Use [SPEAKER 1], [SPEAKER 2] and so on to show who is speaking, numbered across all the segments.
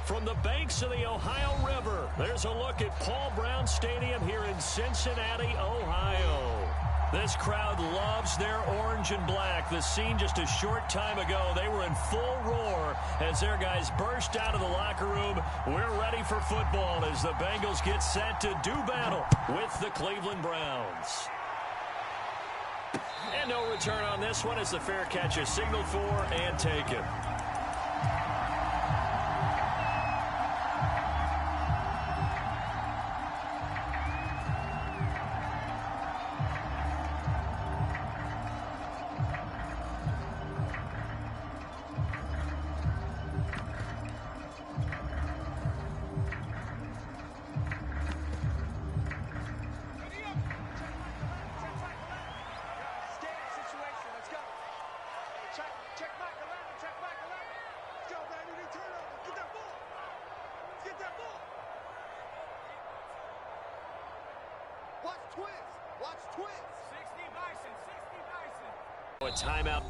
[SPEAKER 1] From the banks of the Ohio River, there's a look at Paul Brown Stadium here in Cincinnati, Ohio. This crowd loves their orange and black. The scene just a short time ago, they were in full roar as their guys burst out of the locker room. We're ready for football as the Bengals get set to do battle with the Cleveland Browns. And no return on this one as the fair catch is signaled for and taken.
[SPEAKER 2] Watch twist. 60 Bison.
[SPEAKER 1] A timeout.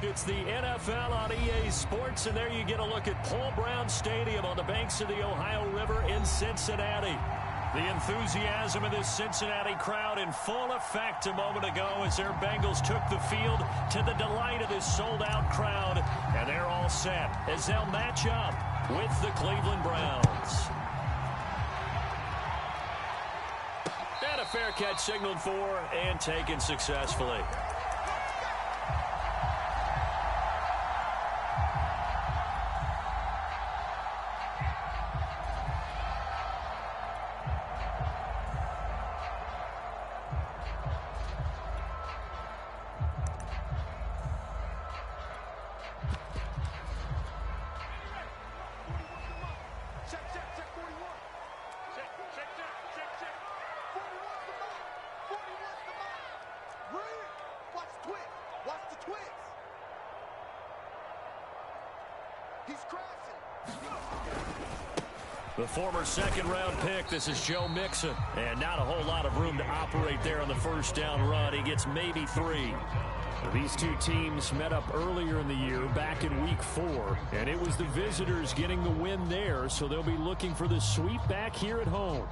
[SPEAKER 1] It's the NFL on EA Sports, and there you get a look at Paul Brown Stadium on the banks of the Ohio River in Cincinnati. The enthusiasm of this Cincinnati crowd in full effect a moment ago as their Bengals took the field to the delight of this sold-out crowd. And they're all set as they'll match up with the Cleveland Browns. a fair catch signaled for and taken successfully. The former second-round pick, this is Joe Mixon. And not a whole lot of room to operate there on the first down run. He gets maybe 3. These two teams met up earlier in the year, back in Week 4. And it was the visitors getting the win there, so they'll be looking for the sweep back here at home.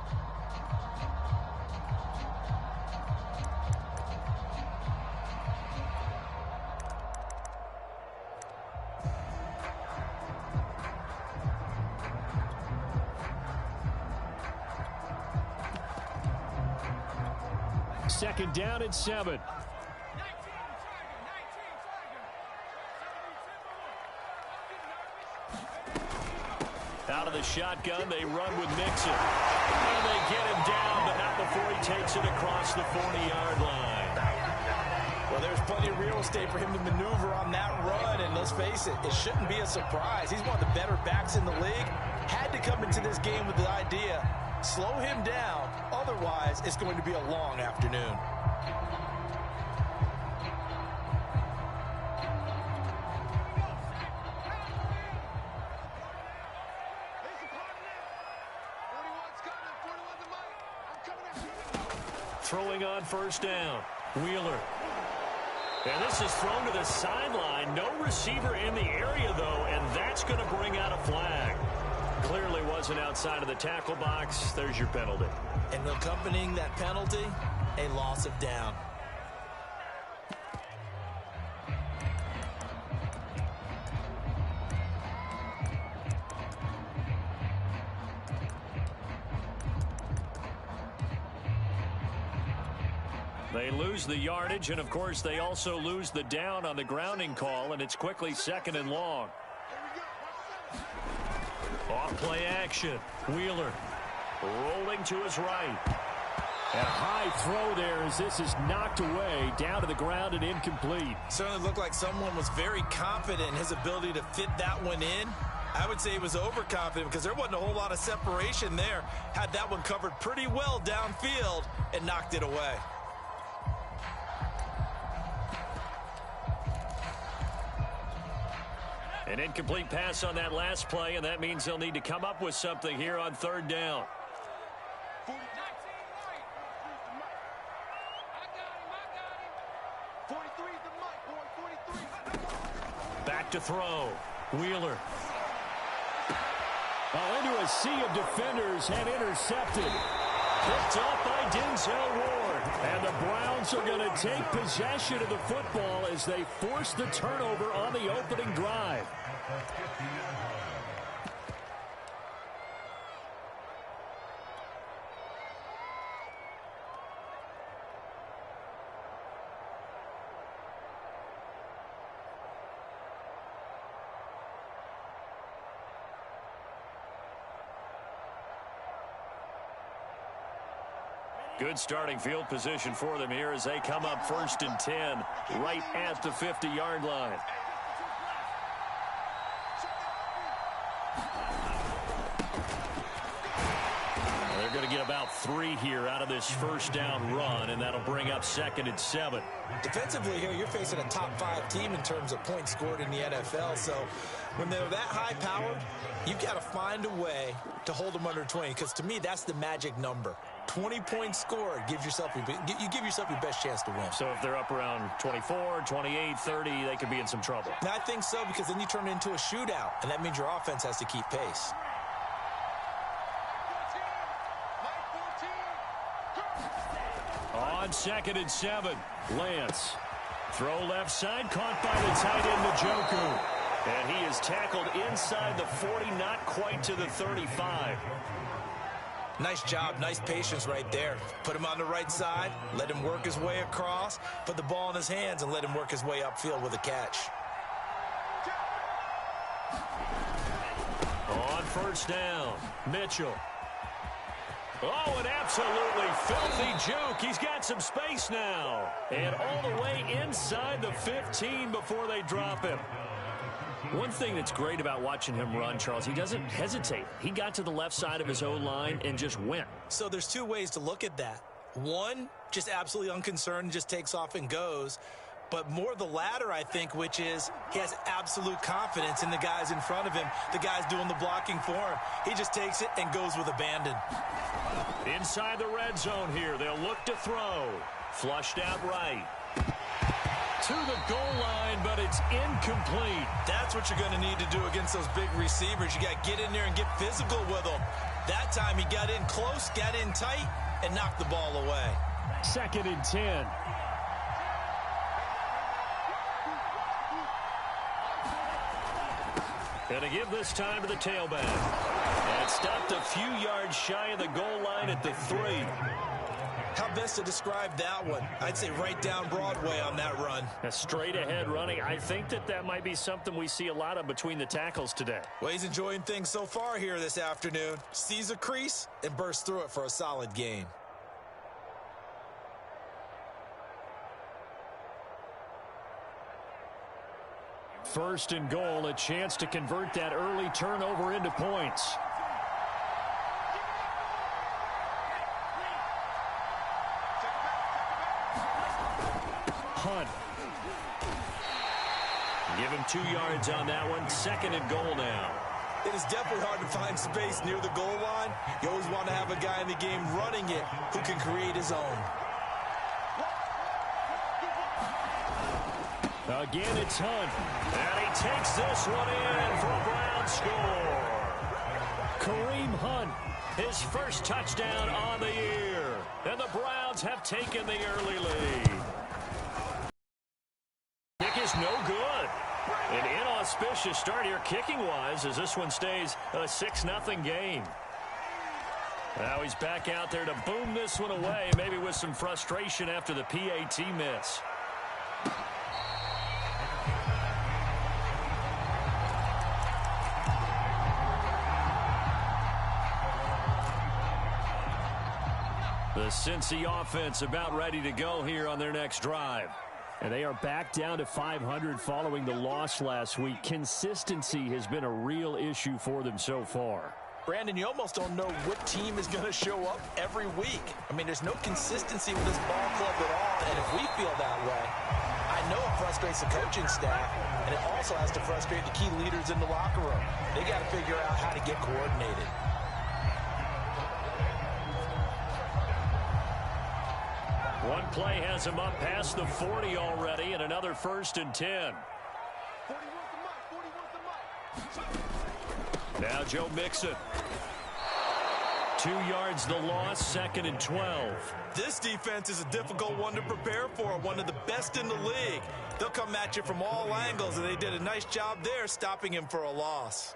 [SPEAKER 1] Second down and 7. Out of the shotgun, they run with Mixon. And they get him down, but not before he takes it across the 40-yard line.
[SPEAKER 3] Well, there's plenty of real estate for him to maneuver on that run, and let's face it, it shouldn't be a surprise. He's one of the better backs in the league. Had to come into this game with the idea, slow him down, otherwise it's going to be a long afternoon.
[SPEAKER 1] Throwing on first down, Wheeler. And this is thrown to the sideline. No receiver in the area, though, and that's going to bring out a flag. Clearly wasn't outside of the tackle box. There's your penalty.
[SPEAKER 3] And accompanying that penalty, a loss of down.
[SPEAKER 1] They lose the yardage, and, of course, they also lose the down on the grounding call, and it's quickly second and long. Off-play action. Wheeler rolling to his right. And a high throw there as this is knocked away, down to the ground and incomplete.
[SPEAKER 3] Certainly looked like someone was very confident in his ability to fit that one in. I would say he was overconfident because there wasn't a whole lot of separation there. Had that one covered pretty well downfield and knocked it away.
[SPEAKER 1] An incomplete pass on that last play, and that means they'll need to come up with something here on third down. Back to throw. Wheeler.
[SPEAKER 4] Oh, into a sea of defenders and intercepted.
[SPEAKER 1] Picked off by Denzel Ward.
[SPEAKER 4] And the Browns are going to take possession of the football as they force the turnover on the opening drive.
[SPEAKER 1] Good starting field position for them here as they come up 1st and 10, right at the 50-yard line. They're going to get about 3 here out of this first down run, and that'll bring up 2nd and 7.
[SPEAKER 3] Defensively here, you're facing a top 5 team in terms of points scored in the NFL, so when they're that high-powered, you've got to find a way to hold them under 20, because to me, that's the magic number. 20 points scored, you give yourself your best chance to win.
[SPEAKER 1] So if they're up around 24, 28, 30, they could be in some trouble.
[SPEAKER 3] And I think so, because then you turn it into a shootout, and that means your offense has to keep pace.
[SPEAKER 1] On 2nd and 7, Lance. Throw left side, caught by the tight end, Njoku. And he is tackled inside the 40, not quite to the 35.
[SPEAKER 3] Nice job, nice patience right there. Put him on the right side, let him work his way across, put the ball in his hands, and let him work his way upfield with a catch.
[SPEAKER 1] On first down, Mitchell. Oh, an absolutely filthy juke. He's got some space now. And all the way inside the 15 before they drop him. One thing that's great about watching him run, Charles, he doesn't hesitate. He got to the left side of his O-line and just went.
[SPEAKER 3] So there's two ways to look at that. One, just absolutely unconcerned, just takes off and goes. But more the latter, I think, which is he has absolute confidence in the guys in front of him, the guys doing the blocking for him. He just takes it and goes with abandon.
[SPEAKER 1] Inside the red zone here, they'll look to throw. Flushed out right. To the goal line, but it's incomplete.
[SPEAKER 3] That's what you're going to need to do against those big receivers. You got to get in there and get physical with them. That time he got in close, got in tight, and knocked the ball away.
[SPEAKER 4] 2nd and 10.
[SPEAKER 1] Gonna give this time to the tailback. And stopped a few yards shy of the goal line at the 3.
[SPEAKER 3] How best to describe that one? I'd say right down Broadway on that run.
[SPEAKER 1] A straight ahead running. I think that might be something we see a lot of between the tackles today.
[SPEAKER 3] Well, he's enjoying things so far here this afternoon. Sees a crease and bursts through it for a solid gain.
[SPEAKER 4] First and goal, a chance to convert that early turnover into points. Hunt.
[SPEAKER 1] Give him 2 yards on that one. 2nd and goal now.
[SPEAKER 3] It is definitely hard to find space near the goal line. You always want to have a guy in the game running it who can create his own.
[SPEAKER 4] Again, it's Hunt.
[SPEAKER 1] And he takes this one in for a Brown score.
[SPEAKER 4] Kareem Hunt.
[SPEAKER 1] His first touchdown on the year. And the Browns have taken the early lead. Kick is no good. An inauspicious start here kicking-wise as this one stays a 6-0 game. Now he's back out there to boom this one away, maybe with some frustration after the PAT miss. The Cincy offense about ready to go here on their next drive.
[SPEAKER 4] And they are back down to 500 following the loss last week. Consistency has been a real issue for them so far.
[SPEAKER 3] Brandon, you almost don't know what team is going to show up every week. I mean, there's no consistency with this ball club at all, and if we feel that way, I know it frustrates the coaching staff, and it also has to frustrate the key leaders in the locker room. They got to figure out how to get coordinated.
[SPEAKER 1] One play has him up past the 40 already, and another 1st and 10. Now Joe Mixon. 2 yards the loss, 2nd and 12.
[SPEAKER 3] This defense is a difficult one to prepare for, one of the best in the league. They'll come at you from all angles, and they did a nice job there stopping him for a loss.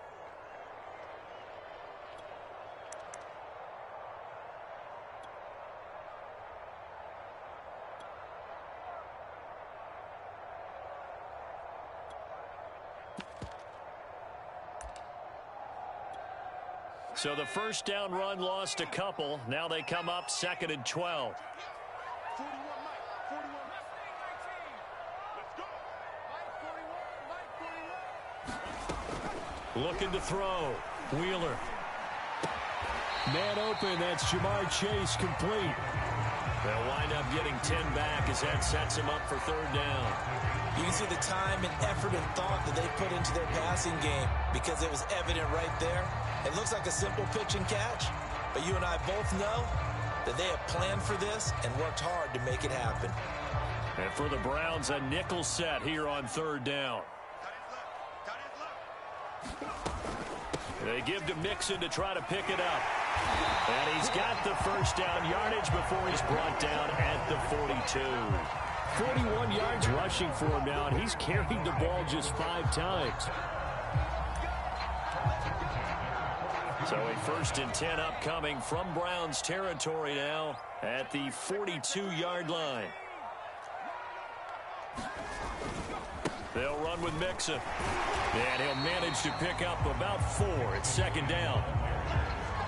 [SPEAKER 1] So the first down run lost a couple. Now they come up 2nd and 12. Looking to throw. Wheeler.
[SPEAKER 4] Man open. That's Jamar Chase complete.
[SPEAKER 1] They'll wind up getting 10 back as that sets him up for 3rd down.
[SPEAKER 3] You can see the time and effort and thought that they put into their passing game because it was evident right there. It looks like a simple pitch and catch, but you and I both know that they have planned for this and worked hard to make it happen.
[SPEAKER 1] And for the Browns, a nickel set here on 3rd down. They give to Mixon to try to pick it up. And he's got the first down yardage before he's brought down at the 42.
[SPEAKER 4] 41 yards rushing for him now, and he's carried the ball just 5 times.
[SPEAKER 1] So a 1st and 10 upcoming from Browns territory now at the 42-yard line. They'll run with Mixon. And he'll manage to pick up about 4. It's 2nd down.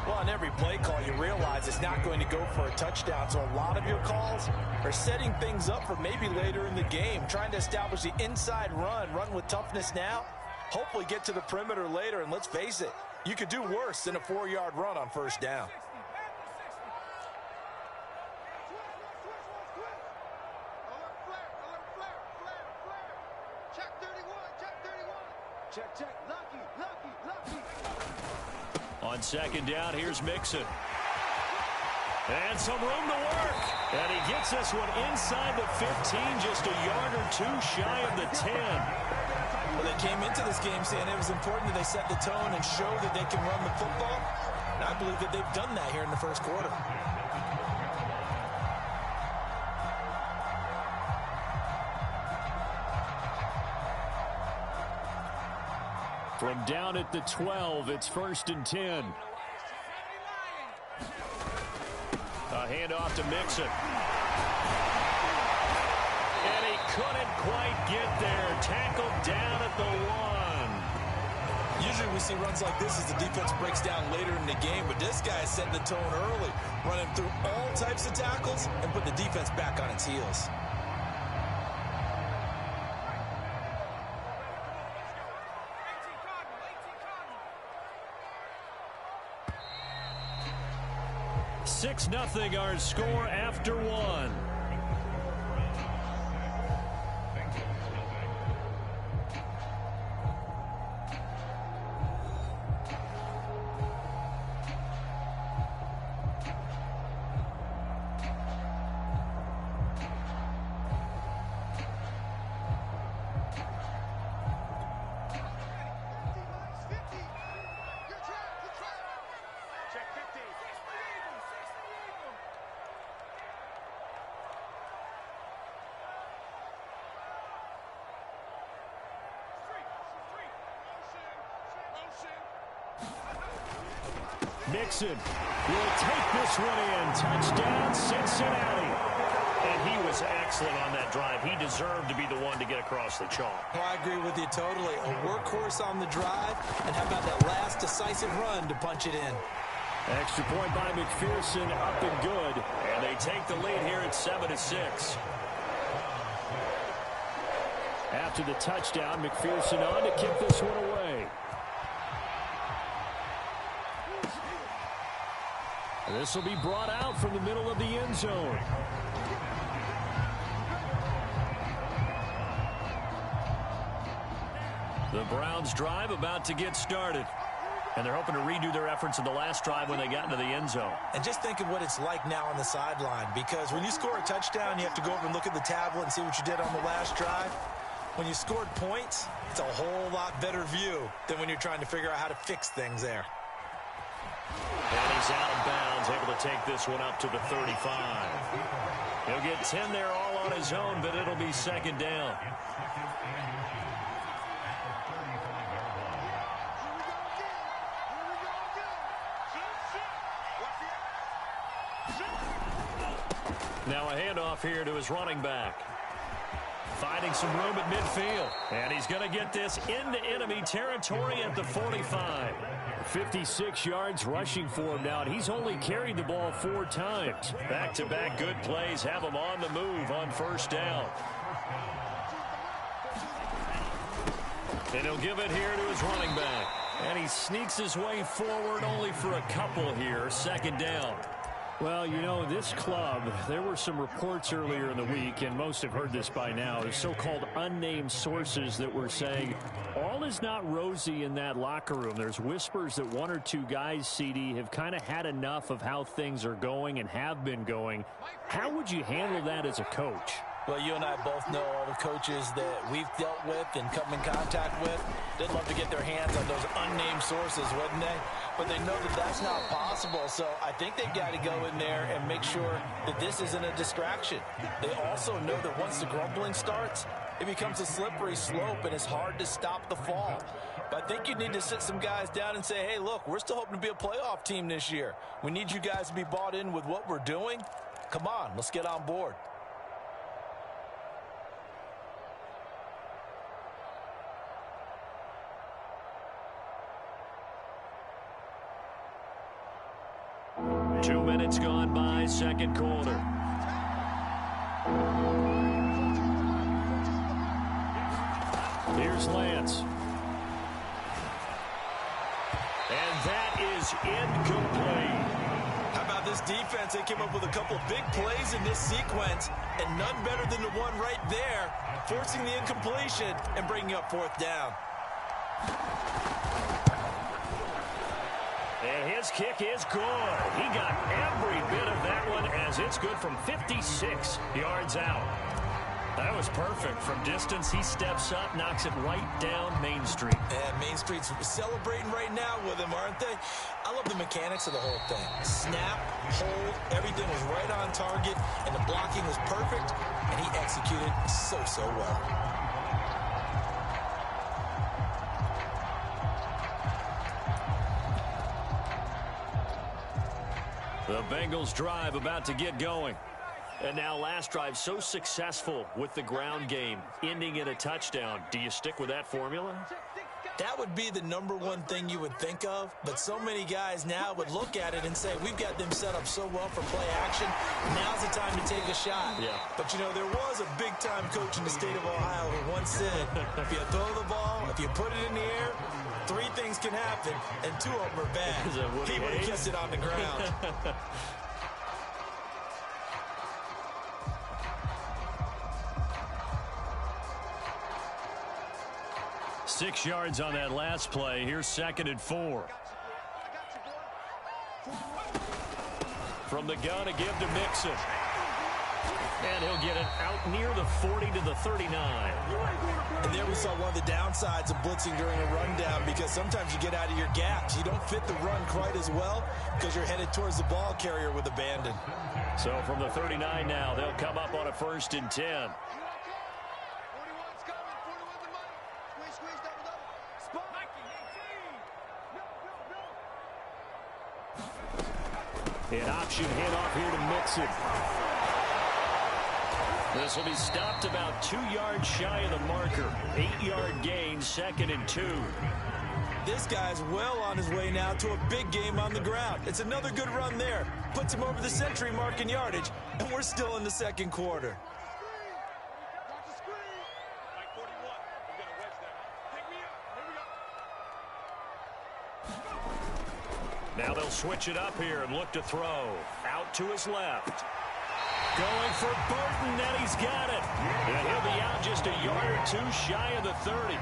[SPEAKER 3] Well, on every play call, you realize it's not going to go for a touchdown. So a lot of your calls are setting things up for maybe later in the game, trying to establish the inside run with toughness now, hopefully get to the perimeter later. And let's face it, you could do worse than a 4-yard run on 1st down.
[SPEAKER 2] Check. Lucky.
[SPEAKER 1] On 2nd down, here's Mixon. And some room to work. And he gets this one inside the 15, just a yard or 2 shy of the 10.
[SPEAKER 3] Well, they came into this game saying it was important that they set the tone and show that they can run the football. And I believe that they've done that here in the 1st quarter.
[SPEAKER 4] From down at the 12, it's 1st and 10.
[SPEAKER 1] A handoff to Mixon. And he couldn't quite get there. Tackled down at the 1.
[SPEAKER 3] Usually we see runs like this as the defense breaks down later in the game, but this guy set the tone early, running through all types of tackles and put the defense back on its heels.
[SPEAKER 1] Nothing our score after 1. Mixon will take this one in. Touchdown, Cincinnati. And he was excellent on that drive. He deserved to be the one to get across the chalk.
[SPEAKER 3] Well, I agree with you totally. A workhorse on the drive, and how about that last decisive run to punch it in?
[SPEAKER 1] Extra point by McPherson, up and good. And they take the lead here at 7-6.
[SPEAKER 4] After the touchdown, McPherson on to kick this one away. This will be brought out from the middle of the end zone.
[SPEAKER 1] The Browns drive about to get started. And they're hoping to redo their efforts in the last drive when they got into the end zone.
[SPEAKER 3] And just think of what it's like now on the sideline, because when you score a touchdown, you have to go over and look at the tablet and see what you did on the last drive. When you scored points, it's a whole lot better view than when you're trying to figure out how to fix things there.
[SPEAKER 1] And he's out of bounds, able to take this one up to the 35. He'll get 10 there all on his own, but it'll be 2nd down. Now a handoff here to his running back. Finding some room at midfield. And he's going to get this into enemy territory at the 45.
[SPEAKER 4] 56 yards rushing for him now, and he's only carried the ball 4 times.
[SPEAKER 1] Back-to-back good plays have him on the move on 1st down. And he'll give it here to his running back. And he sneaks his way forward only for a couple here. 2nd down.
[SPEAKER 4] Well, you know, this club, there were some reports earlier in the week, and most have heard this by now, the so-called unnamed sources that were saying all is not rosy in that locker room. There's whispers that 1 or 2 guys, CD, have kind of had enough of how things are going and have been going. How would you handle that as a coach?
[SPEAKER 3] Well, you and I both know all the coaches that we've dealt with and come in contact with. They'd love to get their hands on those unnamed sources, wouldn't they? But they know that that's not possible, so I think they've got to go in there and make sure that this isn't a distraction. They also know that once the grumbling starts, it becomes a slippery slope and it's hard to stop the fall. But I think you need to sit some guys down and say, hey, look, we're still hoping to be a playoff team this year. We need you guys to be bought in with what we're doing. Come on, let's get on board.
[SPEAKER 1] Two minutes gone by, second quarter. Here's Lance. And that is incomplete.
[SPEAKER 3] How about this defense? They came up with a couple big plays in this sequence, and none better than the one right there, forcing the incompletion and bringing up fourth down.
[SPEAKER 1] And his kick is good. He got every bit of that one as it's good from 56 yards out. That was perfect. From distance, he steps up, knocks it right down Main Street.
[SPEAKER 3] And Main Street's celebrating right now with him, aren't they? I love the mechanics of the whole thing. Snap, hold, everything was right on target, and the blocking was perfect, and he executed so well.
[SPEAKER 1] The Bengals drive about to get going. And now last drive so successful with the ground game, ending in a touchdown. Do you stick with that formula?
[SPEAKER 3] That would be the number one thing you would think of, but so many guys now would look at it and say, we've got them set up so well for play action, now's the time to take a shot.
[SPEAKER 1] Yeah.
[SPEAKER 3] But, you know, there was a big-time coach in the state of Ohio who once said, if you throw the ball, if you put it in the air, three things can happen, and two of them are bad. He would have kept it on the ground.
[SPEAKER 1] 6 yards on that last play. Here's 2nd and 4. From the gun, a give to Mixon. And he'll get it out near the 40 to the 39.
[SPEAKER 3] And there we saw one of the downsides of blitzing during a rundown, because sometimes you get out of your gaps. You don't fit the run quite as well because you're headed towards the ball carrier with abandon.
[SPEAKER 1] So from the 39 now, they'll come up on a 1st and 10. An option handoff here to Mixon. This will be stopped about 2 yards shy of the marker. 8-yard gain, 2nd and 2.
[SPEAKER 3] This guy's well on his way now to a big game on the ground. It's another good run there. Puts him over the century mark in yardage, and we're still in the second quarter.
[SPEAKER 1] Now they'll switch it up here and look to throw. Out to his left. Going for Burton, and he's got it. And he'll be out just a yard or two shy of the 30.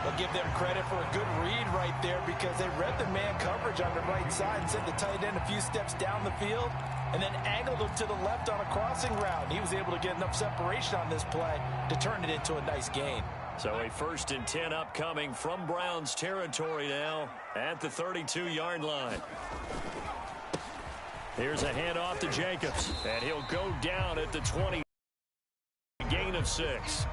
[SPEAKER 3] I'll give them credit for a good read right there, because they read the man coverage on the right side and sent the tight end a few steps down the field and then angled him to the left on a crossing route. He was able to get enough separation on this play to turn it into a nice gain.
[SPEAKER 1] So a 1st and 10 upcoming from Browns territory now at the 32-yard line. Here's a handoff to Jacobs, and he'll go down at the 20. Gain of 6.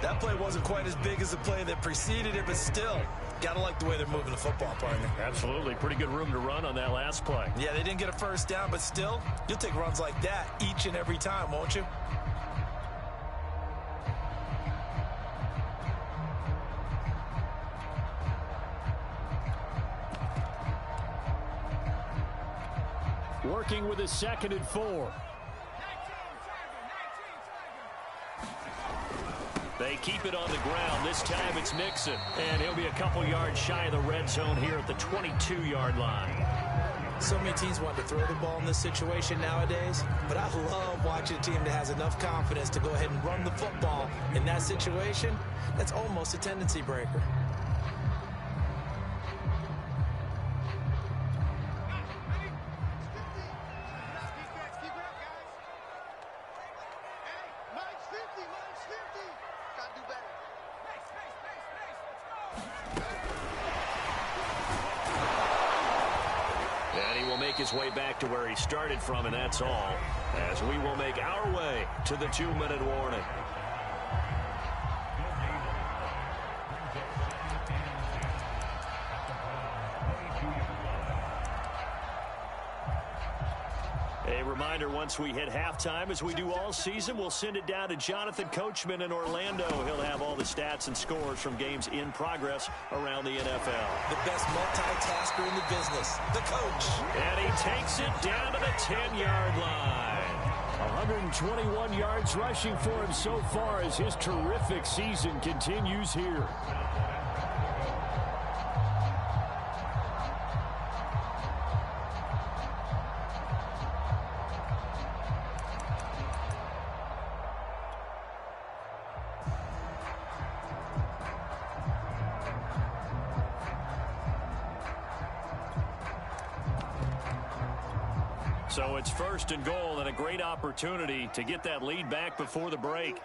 [SPEAKER 3] That play wasn't quite as big as the play that preceded it, but still, got to like the way they're moving the football, partner.
[SPEAKER 1] Absolutely. Pretty good room to run on that last play.
[SPEAKER 3] Yeah, they didn't get a 1st down, but still, you'll take runs like that each and every time, won't you?
[SPEAKER 1] Working with his 2nd and 4. They keep it on the ground. This time it's Mixon. And he'll be a couple yards shy of the red zone here at the 22-yard line.
[SPEAKER 3] So many teams want to throw the ball in this situation nowadays, but I love watching a team that has enough confidence to go ahead and run the football in that situation. That's almost a tendency breaker.
[SPEAKER 1] His way back to where he started from, and that's all, as we will make our way to the 2-minute warning. A reminder, once we hit halftime, as we do all season, we'll send it down to Jonathan Coachman in Orlando. He'll have all the stats and scores from games in progress around the NFL.
[SPEAKER 3] The best multitasker in the business, the coach.
[SPEAKER 1] And he takes it down to the 10-yard line.
[SPEAKER 4] 121 yards rushing for him so far as his terrific season continues here.
[SPEAKER 1] So it's first and goal and a great opportunity to get that lead back before the break.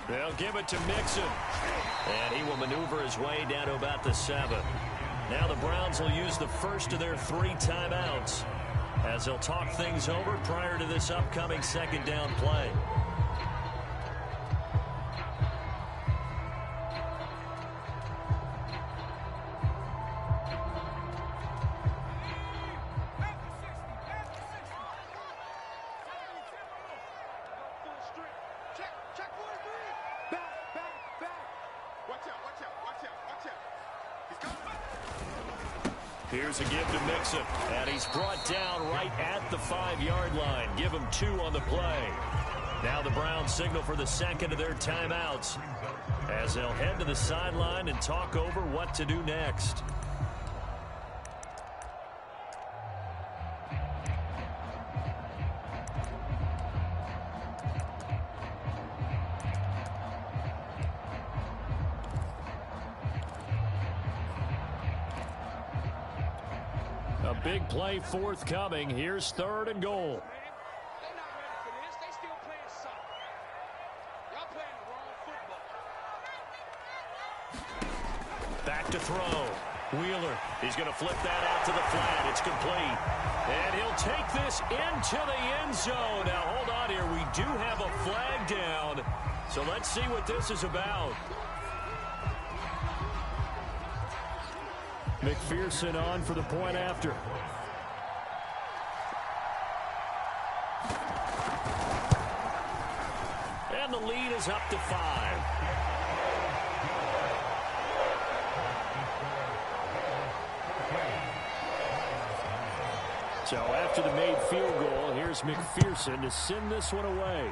[SPEAKER 1] They'll give it to Mixon. And he will maneuver his way down to about the 7. Now the Browns will use the first of their 3 timeouts as they'll talk things over prior to this upcoming second down play. Here's a give to Mixon, and he's brought down right at the 5-yard line. Give him 2 on the play. Now the Browns signal for the second of their timeouts as they'll head to the sideline and talk over what to do next. A big play forthcoming. Here's third and goal.
[SPEAKER 2] They're not ready for this. They still playing soccer. Y'all playing the wrong football.
[SPEAKER 1] Back to throw. Wheeler, he's going to flip that out to the flat. It's complete. And he'll take this into the end zone. Now, hold on here. We do have a flag down. So let's see what this is about.
[SPEAKER 4] McPherson on for the point after.
[SPEAKER 1] And the lead is up to 5.
[SPEAKER 4] So after the made field goal, here's McPherson to send this one away.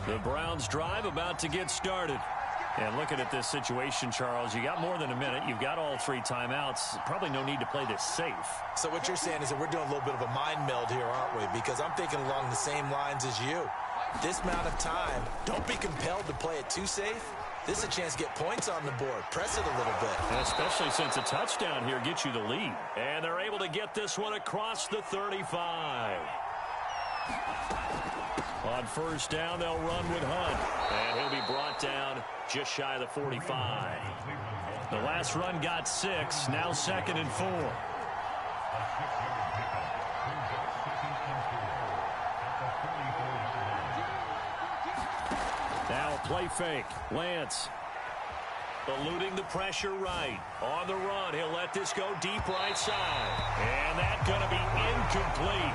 [SPEAKER 1] The Browns drive about to get started. And looking at this situation, Charles, you got more than a minute. You've got all 3 timeouts. Probably no need to play this safe.
[SPEAKER 3] So what you're saying is that we're doing a little bit of a mind meld here, aren't we? Because I'm thinking along the same lines as you. This amount of time, don't be compelled to play it too safe. This is a chance to get points on the board. Press it a little bit.
[SPEAKER 1] And especially since a touchdown here gets you the lead. And they're able to get this one across the 35. On first down, they'll run with Hunt. And he'll be brought down just shy of the 45. The last run got 6. Now 2nd and 4. Now a play fake. Lance eluding the pressure right. On the run, he'll let this go deep right side. And that's going to be incomplete.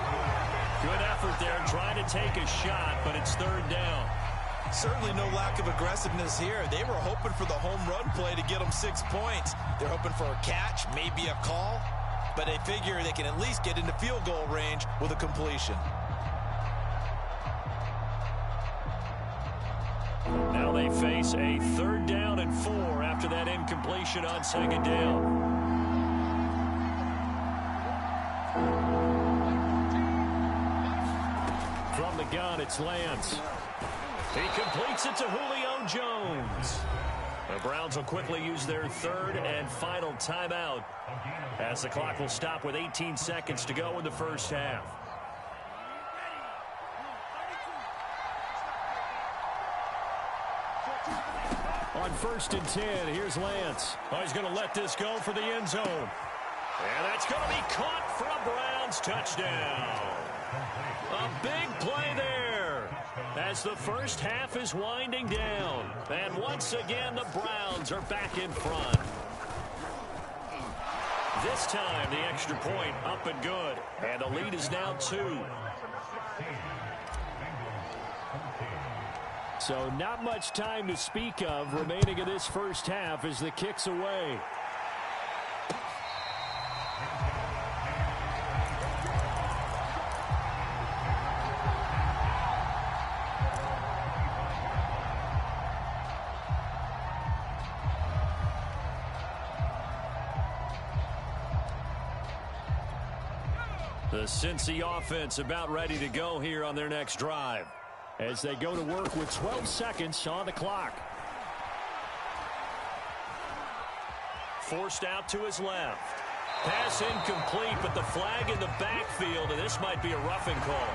[SPEAKER 1] Good effort there, trying to take a shot, but it's 3rd down.
[SPEAKER 3] Certainly no lack of aggressiveness here. They were hoping for the home run play to get them 6 points. They're hoping for a catch, maybe a call, but they figure they can at least get into field goal range with a completion.
[SPEAKER 1] Now they face a 3rd down and 4 after that incompletion on 2nd down. From the gun, it's Lance. He completes it to Julio Jones. The Browns will quickly use their 3rd and final timeout as the clock will stop with 18 seconds to go in the first half.
[SPEAKER 4] On 1st and 10, here's Lance.
[SPEAKER 1] Oh, he's going to let this go for the end zone. And that's going to be caught for a Browns touchdown. A big play there as the first half is winding down. And once again, the Browns are back in front. This time, the extra point up and good. And the lead is now 2.
[SPEAKER 4] So not much time to speak of remaining in this first half as the kick's away.
[SPEAKER 1] The Cincy offense about ready to go here on their next drive.
[SPEAKER 4] As they go to work with 12 seconds on the clock.
[SPEAKER 1] Forced out to his left. Pass incomplete, but the flag in the backfield, and this might be a roughing call.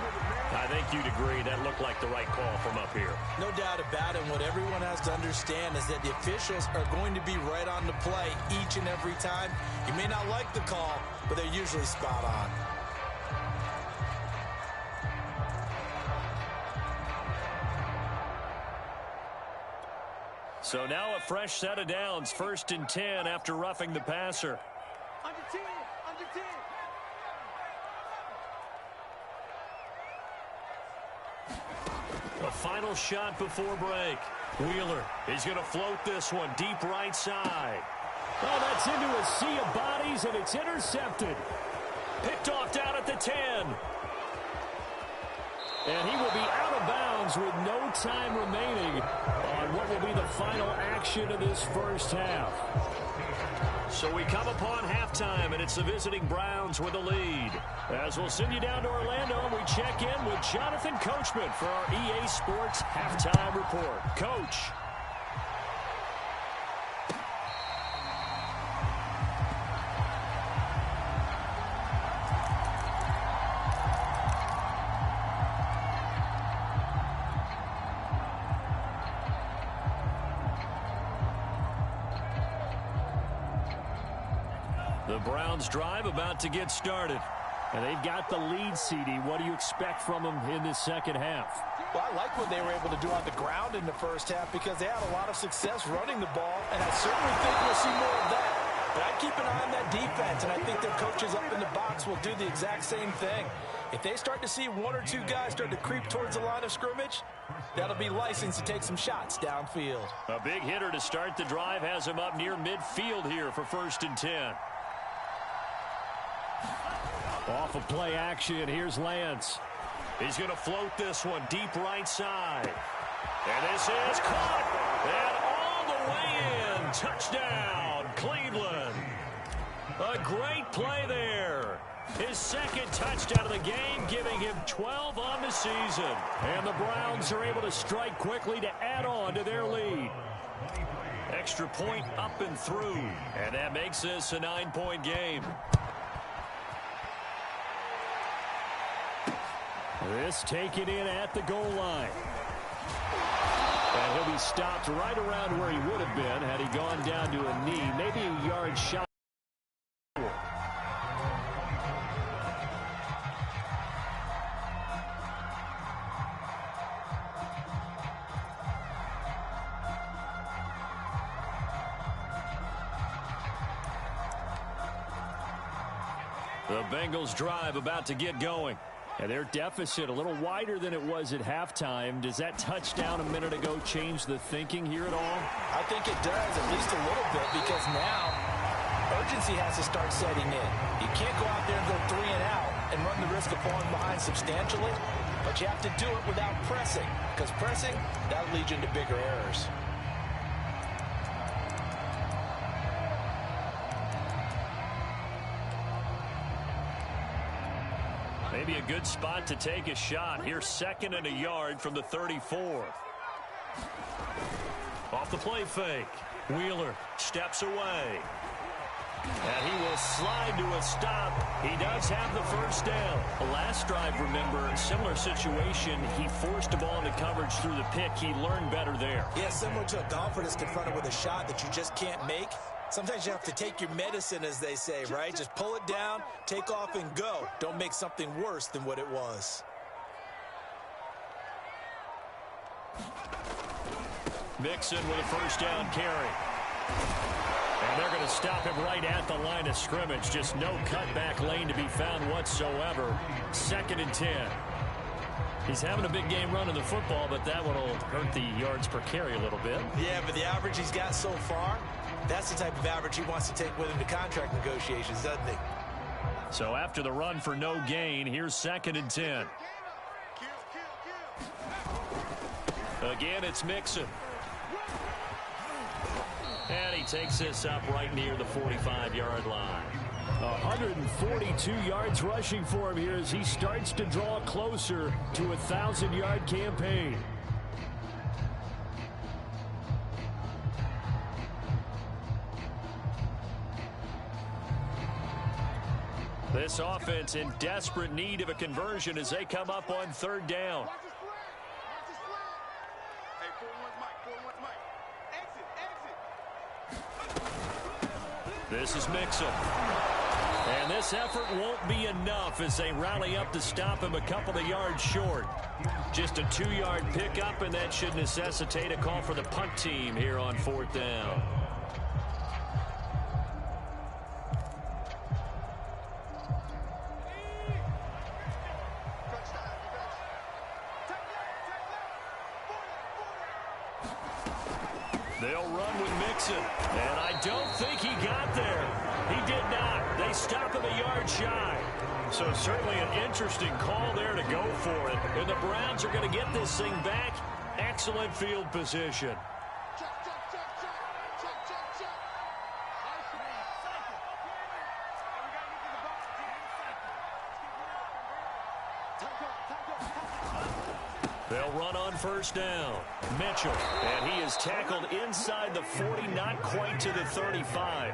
[SPEAKER 1] I think you'd agree that looked like the right call from up here.
[SPEAKER 3] No doubt about it. What everyone has to understand is that the officials are going to be right on the play each and every time. You may not like the call, but they're usually spot on.
[SPEAKER 1] So now a fresh set of downs, 1st and 10 after roughing the passer.
[SPEAKER 2] Under 10, under 10.
[SPEAKER 1] A final shot before break. Wheeler, he's going to float this one deep right side.
[SPEAKER 4] Oh, that's into a sea of bodies, and it's intercepted.
[SPEAKER 1] Picked off down at the 10.
[SPEAKER 4] And he will be out of bounds with no time remaining on what will be the final action of this first half.
[SPEAKER 1] So we come upon halftime, and it's the visiting Browns with the lead. As we'll send you down to Orlando, and we check in with Jonathan Coachman for our EA Sports Halftime Report. Coach. The Browns drive about to get started.
[SPEAKER 4] And they've got the lead, CD. What do you expect from them in this second half?
[SPEAKER 3] Well, I like what they were able to do on the ground in the first half because they had a lot of success running the ball, and I certainly think we'll see more of that. But I'd keep an eye on that defense, and I think their coaches up in the box will do the exact same thing. If they start to see one or two guys start to creep towards the line of scrimmage, that'll be licensed to take some shots downfield.
[SPEAKER 1] A big hitter to start the drive has him up near midfield here for 1st and 10.
[SPEAKER 4] Off of play action, here's Lance.
[SPEAKER 1] He's going to float this one deep right side. And this is caught. And all the way in. Touchdown, Cleveland. A great play there. His second touchdown of the game, giving him 12 on the season.
[SPEAKER 4] And the Browns are able to strike quickly to add on to their lead.
[SPEAKER 1] Extra point up and through. And that makes this a 9-point game.
[SPEAKER 4] This taken in at the goal line. And he'll be stopped right around where he would have been had he gone down to a knee, maybe a yard shy.
[SPEAKER 1] The Bengals drive about to get going.
[SPEAKER 4] And their deficit a little wider than it was at halftime. Does that touchdown a minute ago change the thinking here at all?
[SPEAKER 3] I think it does, at least a little bit, because now urgency has to start setting in. You can't go out there and go 3 and out and run the risk of falling behind substantially, but you have to do it without pressing, because pressing, that'll lead you into bigger errors.
[SPEAKER 1] Maybe a good spot to take a shot. Here's 2nd and a yard from the 34. Off the play fake. Wheeler steps away. And he will slide to a stop. He does have the first down. The last drive, remember, similar situation. He forced the ball into coverage through the pick. He learned better there.
[SPEAKER 3] Yeah, similar to a golfer that's confronted with a shot that you just can't make. Sometimes you have to take your medicine, as they say, right? Just pull it down, take off, and go. Don't make something worse than what it was.
[SPEAKER 1] Mixon with a first down carry. And they're going to stop him right at the line of scrimmage. Just no cutback lane to be found whatsoever. 2nd and 10. He's having a big game running the football, but that one will hurt the yards per carry a little bit.
[SPEAKER 3] Yeah, but the average he's got so far, that's the type of average he wants to take with him to contract negotiations, doesn't he?
[SPEAKER 1] So after the run for no gain, here's 2nd and 10. Again, it's Mixon. And he takes this up right near the 45-yard line.
[SPEAKER 4] 142 yards rushing for him here as he starts to draw closer to a 1,000-yard campaign.
[SPEAKER 1] This offense in desperate need of a conversion as they come up on 3rd down. This is Mixon. And this effort won't be enough as they rally up to stop him a couple of yards short. Just a 2-yard pickup, and that should necessitate a call for the punt team here on 4th down. They'll run with Mixon, and I don't think he got there. He did not. They stop him a yard shy. So certainly an interesting call there to go for it. And the Browns are going to get this thing back. Excellent field position. They'll run on 1st down. Mitchell, and he is tackled inside the 40, not quite to the 35.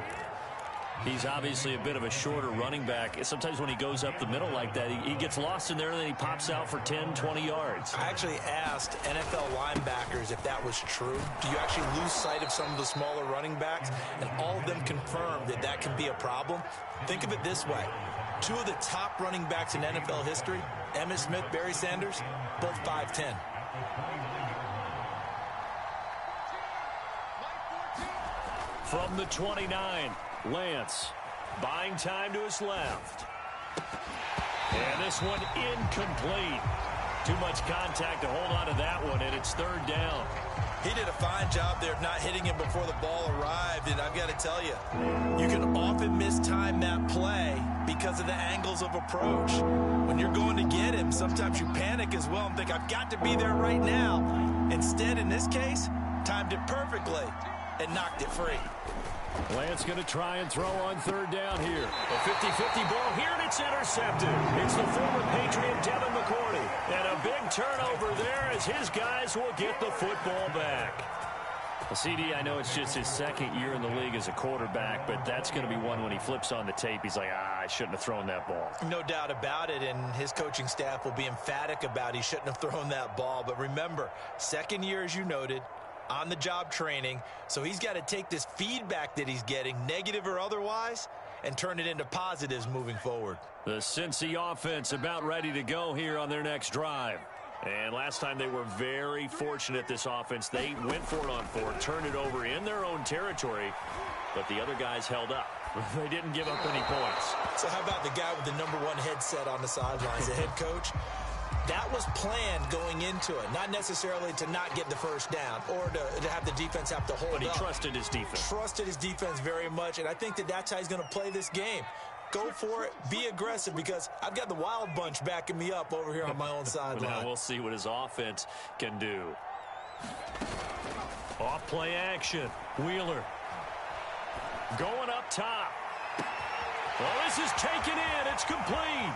[SPEAKER 1] He's obviously a bit of a shorter running back. Sometimes when he goes up the middle like that, he gets lost in there, and then he pops out for 10, 20 yards.
[SPEAKER 3] I actually asked NFL linebackers if that was true. Do you actually lose sight of some of the smaller running backs? And all of them confirmed that that can be a problem. Think of it this way. 2 of the top running backs in NFL history, Emmitt Smith, Barry Sanders, both 5'10".
[SPEAKER 1] From the 29, Lance buying time to his left. And this one incomplete. Too much contact to hold on to that one, and it's 3rd down.
[SPEAKER 3] He did a fine job there of not hitting him before the ball arrived, and I've got to tell you, you can often mistime that play because of the angles of approach. When you're going to get him, sometimes you panic as well and think, I've got to be there right now. Instead, in this case, timed it perfectly and knocked it free.
[SPEAKER 4] Lance going to try and throw on 3rd down here.
[SPEAKER 1] A 50-50 ball here, and it's intercepted. It's the former Patriot Devin McCourty. And a big turnover there as his guys will get the football back. Well, CD, I know it's just his 2nd year in the league as a quarterback, but that's going to be one when he flips on the tape. He's like, I shouldn't have thrown that ball.
[SPEAKER 3] No doubt about it, and his coaching staff will be emphatic about he shouldn't have thrown that ball. But remember, 2nd year, as you noted, on-the-job training, so he's got to take this feedback that he's getting, negative or otherwise, and turn it into positives moving forward.
[SPEAKER 1] The Cincy offense about ready to go here on their next drive. And last time they were very fortunate, this offense. They went for it on 4, turned it over in their own territory, but the other guys held up. They didn't give up any points.
[SPEAKER 3] So how about the guy with the #1 headset on the sidelines, the head coach? That was planned going into it, not necessarily to not get the first down or to have the defense have to hold up.
[SPEAKER 1] But he trusted his defense.
[SPEAKER 3] Trusted his defense very much, and I think that that's how he's going to play this game. Go for it, be aggressive, because I've got the Wild Bunch backing me up over here on my own sideline.
[SPEAKER 1] Now we'll see what his offense can do. Off-play action. Wheeler. Going up top. Well, this is taken in. It's complete.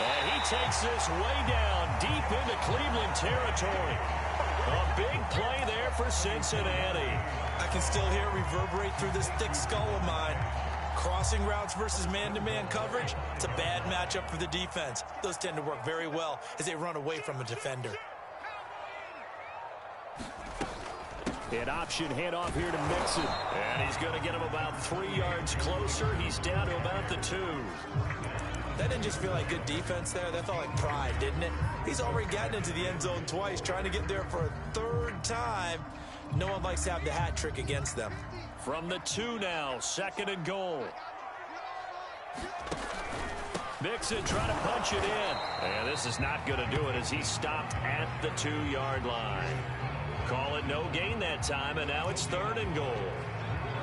[SPEAKER 1] And he takes this way down deep into Cleveland territory. A big play there for Cincinnati.
[SPEAKER 3] I can still hear it reverberate through this thick skull of mine. Crossing routes versus man-to-man coverage, it's a bad matchup for the defense. Those tend to work very well as they run away from a defender.
[SPEAKER 4] An option handoff here to Mixon.
[SPEAKER 1] And he's going to get him about 3 yards closer. He's down to about the 2.
[SPEAKER 3] That didn't just feel like good defense there. That felt like pride, didn't it? He's already gotten into the end zone twice, trying to get there for a third time. No one likes to have the hat trick against them.
[SPEAKER 1] From the 2 now, 2nd and goal. Mixon trying to punch it in. And this is not going to do it as he stopped at the 2-yard line. Call it no gain that time, and now it's 3rd and goal.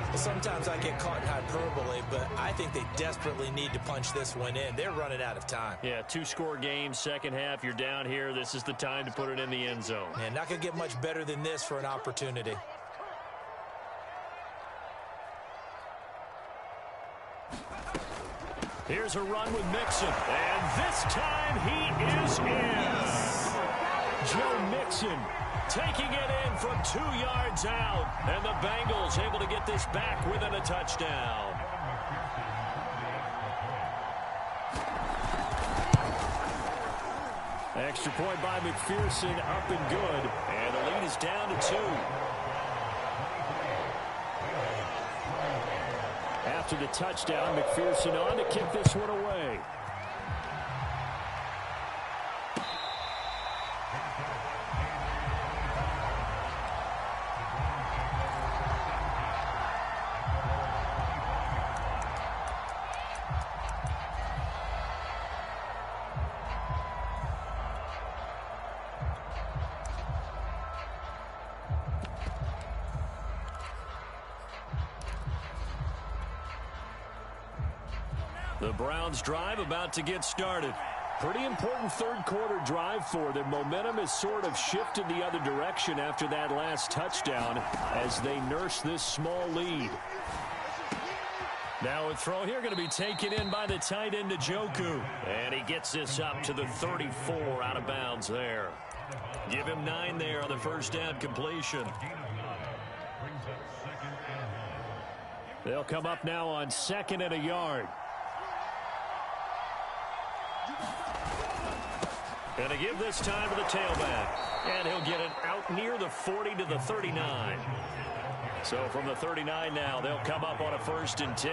[SPEAKER 3] Well, sometimes I get caught in hyperbole, but I think they desperately need to punch this one in. They're running out of time.
[SPEAKER 4] Yeah, 2-score game, second half, you're down here. This is the time to put it in the end zone.
[SPEAKER 3] Man, not going to get much better than this for an opportunity.
[SPEAKER 1] Here's a run with Mixon, and this time he is in. Joe Mixon taking it in from 2 yards out, and the Bengals able to get this back within a touchdown.
[SPEAKER 4] Extra point by McPherson, up and good.
[SPEAKER 1] And the lead is down to 2.
[SPEAKER 4] After the touchdown, McPherson on to kick this one away.
[SPEAKER 1] The Browns drive about to get started.
[SPEAKER 4] Pretty important third quarter drive for them. Momentum has sort of shifted the other direction after that last touchdown as they nurse this small lead.
[SPEAKER 1] Now a throw here going to be taken in by the tight end Njoku. And he gets this up to the 34 out of bounds there. Give him 9 there on the first down completion.
[SPEAKER 4] They'll come up now on 2nd and a yard.
[SPEAKER 1] And to give this time to the tailback. And he'll get it out near the 40 to the 39. So from the 39 now, they'll come up on a 1st and 10.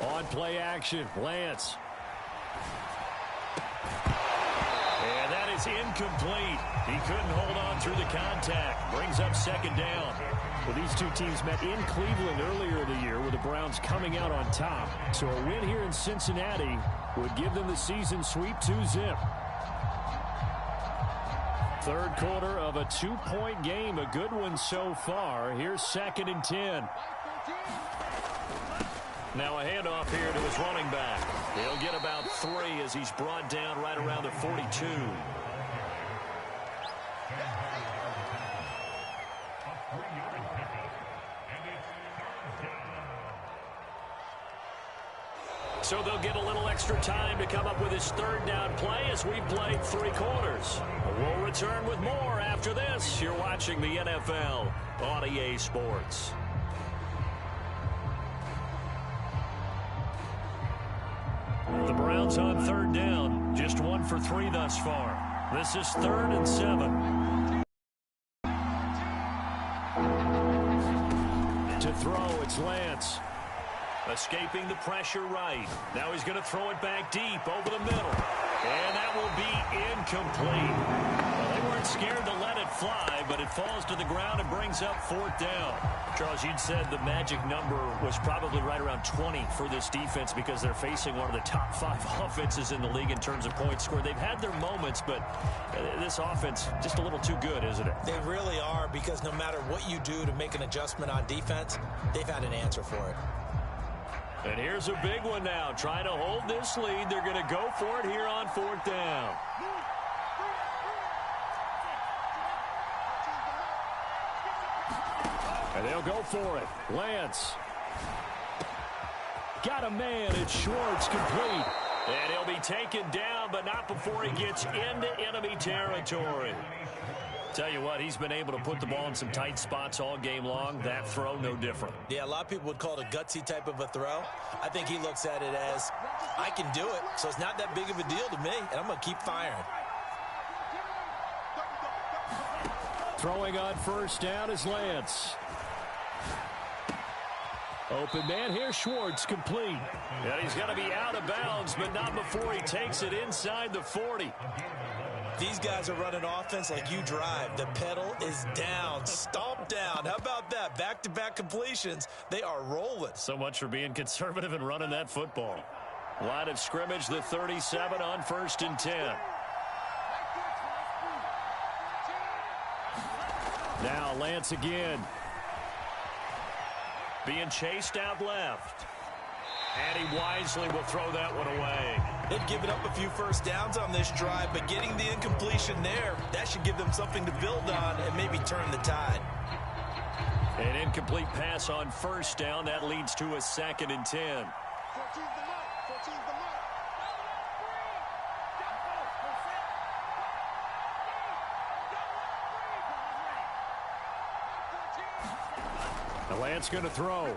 [SPEAKER 4] On play action, Lance.
[SPEAKER 1] And that is incomplete. He couldn't hold on through the contact. Brings up 2nd down.
[SPEAKER 4] Well, these two teams met in Cleveland earlier in the year with the Browns coming out on top. So a win here in Cincinnati would give them the season sweep 2-zip. Third quarter of a 2-point game. A good one so far. Here's 2nd and 10.
[SPEAKER 1] Now a handoff here to his running back. He'll get about 3 as he's brought down right around the 42. So they'll get a little extra time to come up with his 3rd down play as we've played 3 quarters. We'll return with more after this. You're watching the NFL on EA Sports. The Browns on 3rd down. Just 1 for 3 thus far. This is 3rd and 7.
[SPEAKER 4] To throw, it's Lance.
[SPEAKER 1] Escaping the pressure right. Now he's going to throw it back deep over the middle. And that will be incomplete. Well, they weren't scared to let it fly, but it falls to the ground and brings up 4th down. Charles, you'd said the magic number was probably right around 20 for this defense because they're facing one of the top 5 offenses in the league in terms of points scored. They've had their moments, but this offense just a little too good, isn't it?
[SPEAKER 3] They really are, because no matter what you do to make an adjustment on defense, they've had an answer for it.
[SPEAKER 1] And here's a big one now. Trying to hold this lead. They're going to go for it here on 4th down.
[SPEAKER 4] And they'll go for it. Lance. Got a man. It's Schwartz, complete.
[SPEAKER 1] And he'll be taken down, but not before he gets into enemy territory. Tell you what, he's been able to put the ball in some tight spots all game long. That throw, no different.
[SPEAKER 3] Yeah, a lot of people would call it a gutsy type of a throw. I think he looks at it as, I can do it, so it's not that big of a deal to me, and I'm going to keep firing.
[SPEAKER 4] Throwing on first down is Lance. Open man here, Schwartz, complete.
[SPEAKER 1] And he's going to be out of bounds, but not before he takes it inside the 40.
[SPEAKER 3] These guys are running offense like you drive. The pedal is down, stomp down. How about that? Back-to-back completions. They are rolling.
[SPEAKER 1] So much for being conservative and running that football. Line of scrimmage, the 37 on 1st and 10.
[SPEAKER 4] Now Lance again.
[SPEAKER 1] Being chased out left. And he wisely will throw that one away.
[SPEAKER 3] They've given up a few first downs on this drive, but getting the incompletion there, that should give them something to build on and maybe turn the tide.
[SPEAKER 1] An incomplete pass on first down. That leads to a 2nd and 10.
[SPEAKER 4] The Lance going to throw.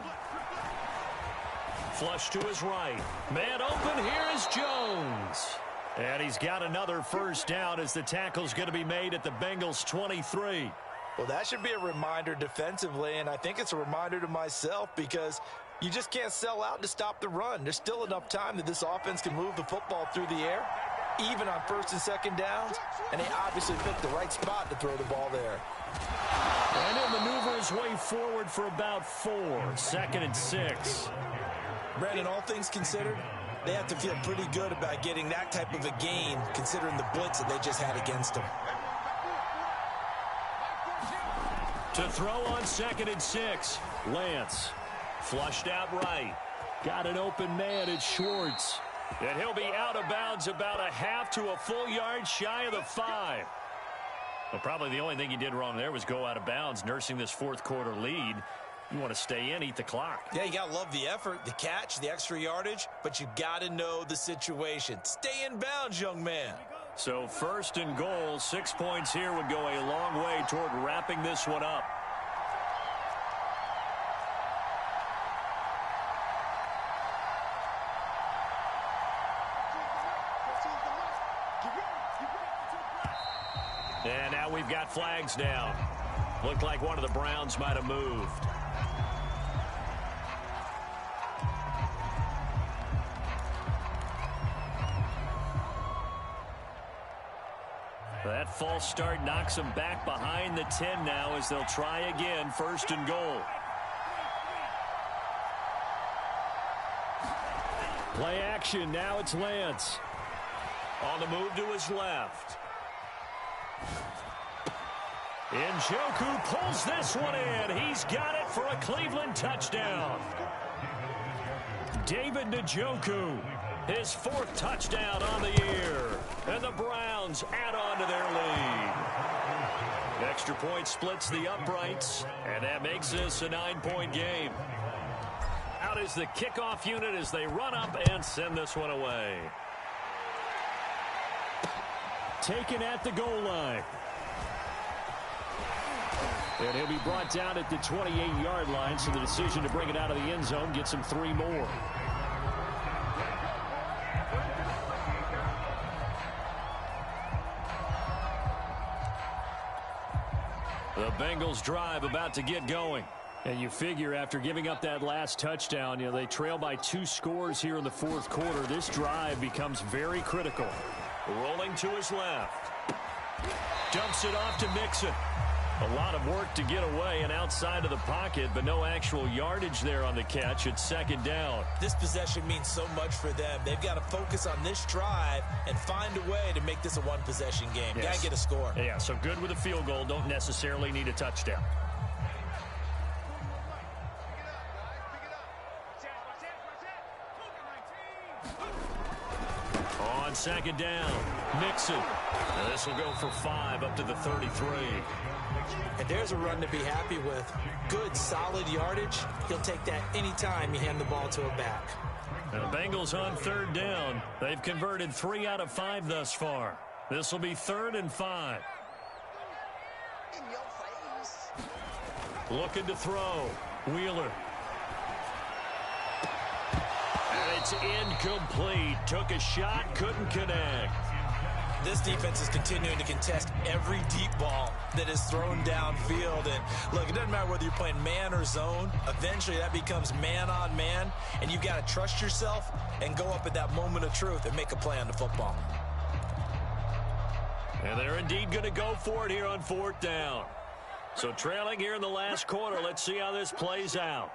[SPEAKER 1] Flush to his right. Man open, here is Jones. And he's got another first down as the tackle's going to be made at the Bengals 23.
[SPEAKER 3] Well, that should be a reminder defensively, and I think it's a reminder to myself because you just can't sell out to stop the run. There's still enough time that this offense can move the football through the air, even on 1st and 2nd downs, and they obviously picked the right spot to throw the ball there.
[SPEAKER 1] And he'll maneuver his way forward for about 4. 2nd and 6.
[SPEAKER 3] Brandon, all things considered, they have to feel pretty good about getting that type of a gain considering the blitz that they just had against them.
[SPEAKER 1] To throw on 2nd and 6.
[SPEAKER 4] Lance.
[SPEAKER 1] Flushed out right.
[SPEAKER 4] Got an open man. It's Schwartz.
[SPEAKER 1] And he'll be out of bounds about a half to a full yard shy of the 5. Well, probably the only thing he did wrong there was go out of bounds, nursing this 4th quarter lead. You want to stay in, eat the clock.
[SPEAKER 3] Yeah, you got to love the effort, the catch, the extra yardage, but you got to know the situation. Stay in bounds, young man.
[SPEAKER 1] So 1st and goal, 6 points here would go a long way toward wrapping this one up. And now we've got flags down. Looked like one of the Browns might have moved. That false start knocks them back behind the 10 now as they'll try again, 1st and goal.
[SPEAKER 4] Play action. Now it's Lance.
[SPEAKER 1] On the move to his left. Njoku pulls this one in. He's got it for a Cleveland touchdown. David Njoku, his 4th touchdown on the year. And the Browns add on to their lead. Extra point splits the uprights, and that makes this a 9-point game. Out is the kickoff unit as they run up and send this one away.
[SPEAKER 4] Taken at the goal line. And he'll be brought down at the 28-yard line, so the decision to bring it out of the end zone gets him 3 more.
[SPEAKER 1] The Bengals drive about to get going.
[SPEAKER 4] And you figure after giving up that last touchdown, they trail by 2 scores here in the 4th quarter. This drive becomes very critical.
[SPEAKER 1] Rolling to his left. Dumps it off to Mixon. A lot of work to get away and outside of the pocket, but no actual yardage there on the catch. It's 2nd down.
[SPEAKER 3] This possession means so much for them. They've got to focus on this drive and find a way to make this a one-possession game.
[SPEAKER 1] Yes.
[SPEAKER 3] Got to get a score.
[SPEAKER 1] Yeah, so good with a field goal. Don't necessarily need a touchdown. On second down. Mixon. And this will go for 5 up to the 33.
[SPEAKER 3] And there's a run to be happy with. Good, solid yardage. He'll take that anytime you hand the ball to a back.
[SPEAKER 1] The Bengals on third down. They've converted 3 out of 5 thus far. This will be 3rd and 5.
[SPEAKER 2] In your face.
[SPEAKER 1] Looking to throw. Wheeler. And it's incomplete. Took a shot, couldn't connect.
[SPEAKER 3] This defense is continuing to contest every deep ball that is thrown downfield. And look, it doesn't matter whether you're playing man or zone. Eventually that becomes man on man, and you've got to trust yourself and go up at that moment of truth and make a play on the football.
[SPEAKER 1] And they're indeed going to go for it here on 4th down. So trailing here in the last quarter. Let's see how this plays out.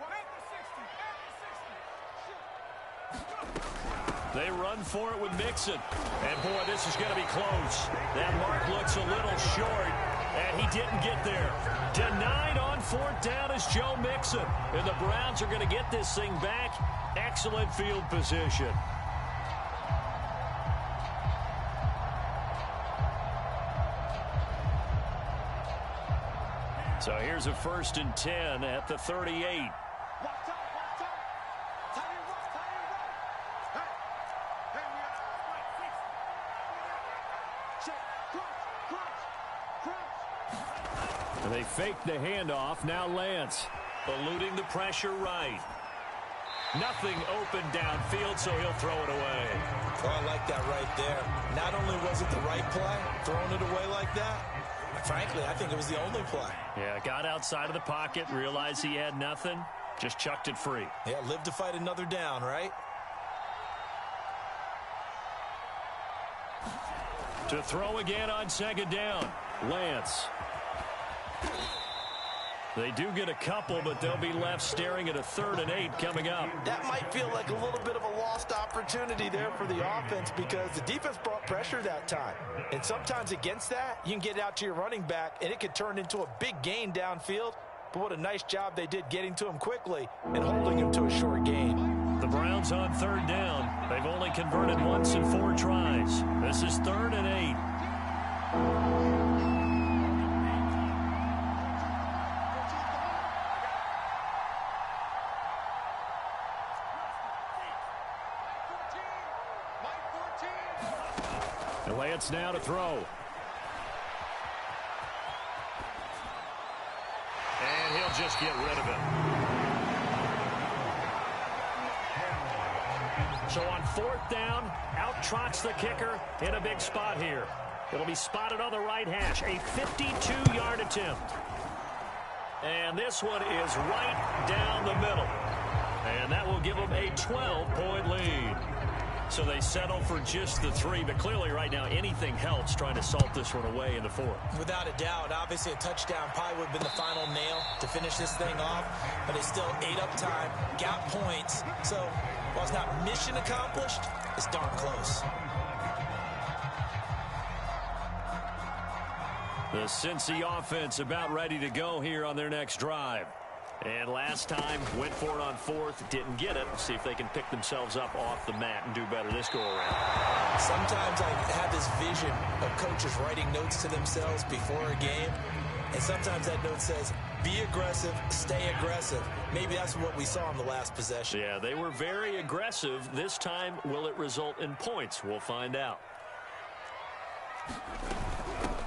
[SPEAKER 1] They run for it with Mixon. And, boy, this is going to be close. That mark looks a little short, and he didn't get there. Denied on 4th down is Joe Mixon. And the Browns are going to get this thing back. Excellent field position. So here's a 1st and 10 at the 38. And they fake the handoff. Now Lance eluding the pressure right. Nothing open downfield, so he'll throw it away.
[SPEAKER 3] Oh, I like that right there. Not only was it the right play, throwing it away like that, frankly, I think it was the only play.
[SPEAKER 1] Yeah, got outside of the pocket, realized he had nothing, just chucked it free.
[SPEAKER 3] Yeah, live to fight another down, right?
[SPEAKER 1] To throw again on 2nd down. Lance. They do get a couple, but they'll be left staring at a 3rd and 8 coming up.
[SPEAKER 3] That might feel like a little bit of a lost opportunity there for the offense because the defense brought pressure that time. And sometimes against that, you can get it out to your running back, and it could turn into a big gain downfield. But what a nice job they did getting to him quickly and holding him to a short gain.
[SPEAKER 1] The Browns on 3rd down. They've only converted once in 4 tries. This is 3rd and 8. Lance now to throw. And he'll just get rid of it. So on 4th down, out trots the kicker in a big spot here. It'll be spotted on the right hash. A 52-yard attempt. And this one is right down the middle. And that will give them a 12-point lead. So they settle for just the 3, but clearly right now anything helps trying to salt this one away in the 4th.
[SPEAKER 3] Without a doubt, obviously a touchdown probably would have been the final nail to finish this thing off, but it's still ate up time, got points. So while it's not mission accomplished, it's darn close.
[SPEAKER 1] The Cincy offense about ready to go here on their next drive. And last time, went for it on 4th, didn't get it. See if they can pick themselves up off the mat and do better this go-around.
[SPEAKER 3] Sometimes I have this vision of coaches writing notes to themselves before a game, and sometimes that note says, be aggressive, stay aggressive. Maybe that's what we saw in the last possession.
[SPEAKER 1] Yeah, they were very aggressive. This time, will it result in points? We'll find out.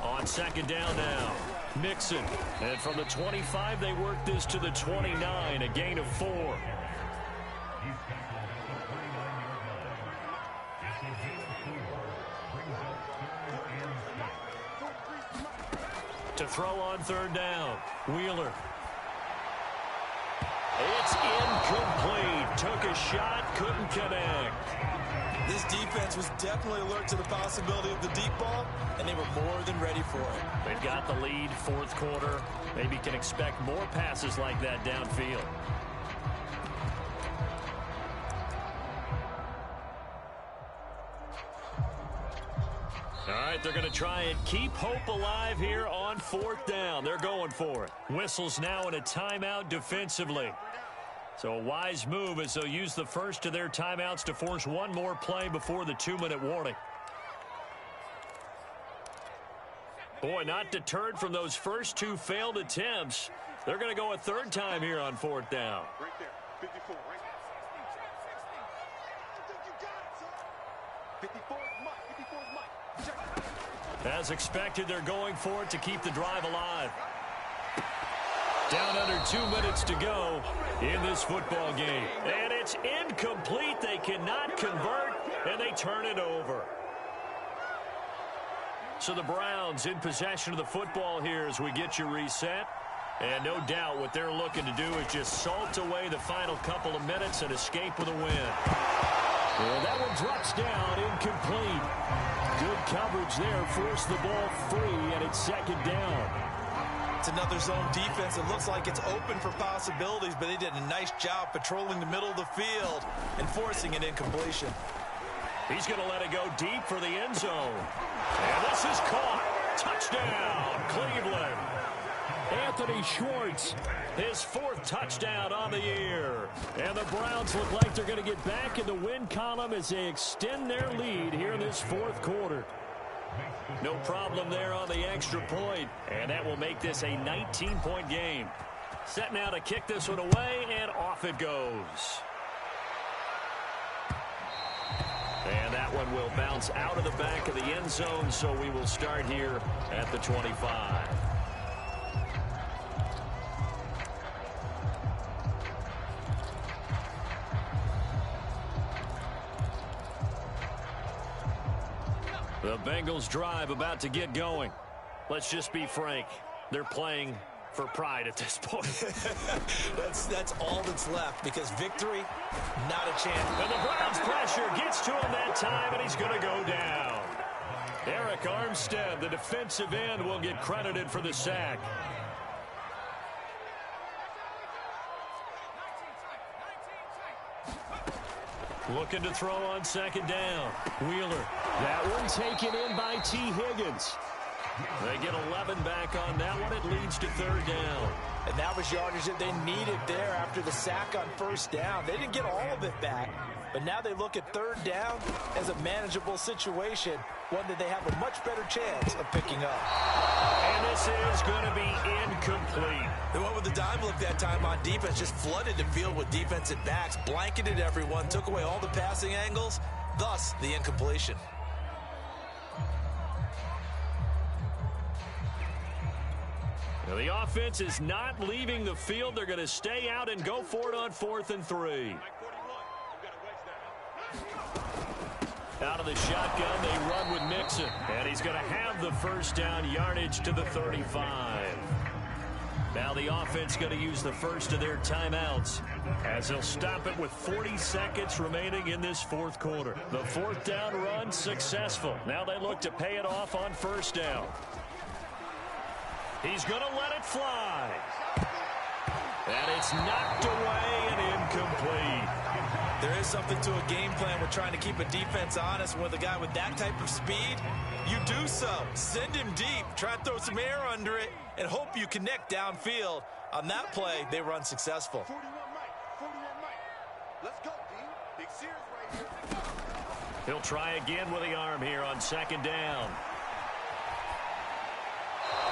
[SPEAKER 1] On 2nd down now. Mixon, and from the 25 they work this to the 29, a gain of 4. To throw on 3rd down, Wheeler. It's incomplete. Took a shot, couldn't connect.
[SPEAKER 3] This defense was definitely alert to the possibility of the deep ball, and they were more than ready for it.
[SPEAKER 1] They've got the lead, 4th quarter. Maybe can expect more passes like that downfield. All right, they're going to try and keep hope alive here on 4th down. They're going for it. Whistles now in a timeout defensively. So a wise move as they'll use the first of their timeouts to force one more play before the 2-minute warning. Boy, not deterred from those first two failed attempts. They're going to go a third time here on fourth down.
[SPEAKER 2] Right there, 54, right? 54 is Mike. 54 is Mike. Check.
[SPEAKER 1] As expected, they're going for it to keep the drive alive. Down under 2 minutes to go in this football game. And it's incomplete. They cannot convert, and they turn it over. So the Browns in possession of the football here as we get you reset. And no doubt what they're looking to do is just salt away the final couple of minutes and escape with a win.
[SPEAKER 4] Well, that one drops down, incomplete. Good coverage there, forced the ball free, and it's second down.
[SPEAKER 3] It's another zone defense. It looks like it's open for possibilities, but they did a nice job patrolling the middle of the field and forcing an incompletion.
[SPEAKER 1] He's going to let it go deep for the end zone. And this is caught. Touchdown, Cleveland.
[SPEAKER 4] Anthony Schwartz,
[SPEAKER 1] his fourth touchdown on the year. And the Browns look like they're going to get back in the win column as they extend their lead here in this fourth quarter. No problem there on the extra point. And that will make this a 19-point game. Set now to kick this one away, and off it goes. And that one will bounce out of the back of the end zone, so we will start here at the 25. The Bengals drive about to get going. Let's just be frank. They're playing for pride at this point.
[SPEAKER 3] That's all that's left, because victory, not a chance.
[SPEAKER 1] And the Browns pressure gets to him that time, and he's going to go down. Eric Armstead, the defensive end, will get credited for the sack. Looking to throw on second down. Wheeler.
[SPEAKER 4] That one taken in by T. Higgins.
[SPEAKER 1] They get 11 back on that one. It leads to third down.
[SPEAKER 3] And that was yardage that they needed there after the sack on first down. They didn't get all of it back, but now they look at third down as a manageable situation, one that they have a much better chance of picking up.
[SPEAKER 1] And this is going to be incomplete.
[SPEAKER 3] They went with the dime look that time on defense, just flooded the field with defensive backs, blanketed everyone, took away all the passing angles, thus the incompletion.
[SPEAKER 1] Now the offense is not leaving the field. They're going to stay out and go for it on 4th and 3. Out of the shotgun, they run with Mixon. And he's going to have the first down yardage to the 35. Now the offense going to use the first of their timeouts as they'll stop it with 40 seconds remaining in this fourth quarter. The fourth down run successful. Now they look to pay it off on first down. He's going to let it fly. And it's knocked away and incomplete.
[SPEAKER 3] There is something to a game plan. We're trying to keep a defense honest. With a guy with that type of speed, you do so. Send him deep. Try to throw some air under it and hope you connect downfield. On that play, they were unsuccessful.
[SPEAKER 2] 41 Mike. 41 Mike. Let's go, D. Big Sears right here.
[SPEAKER 1] He'll try again with the arm here on second down.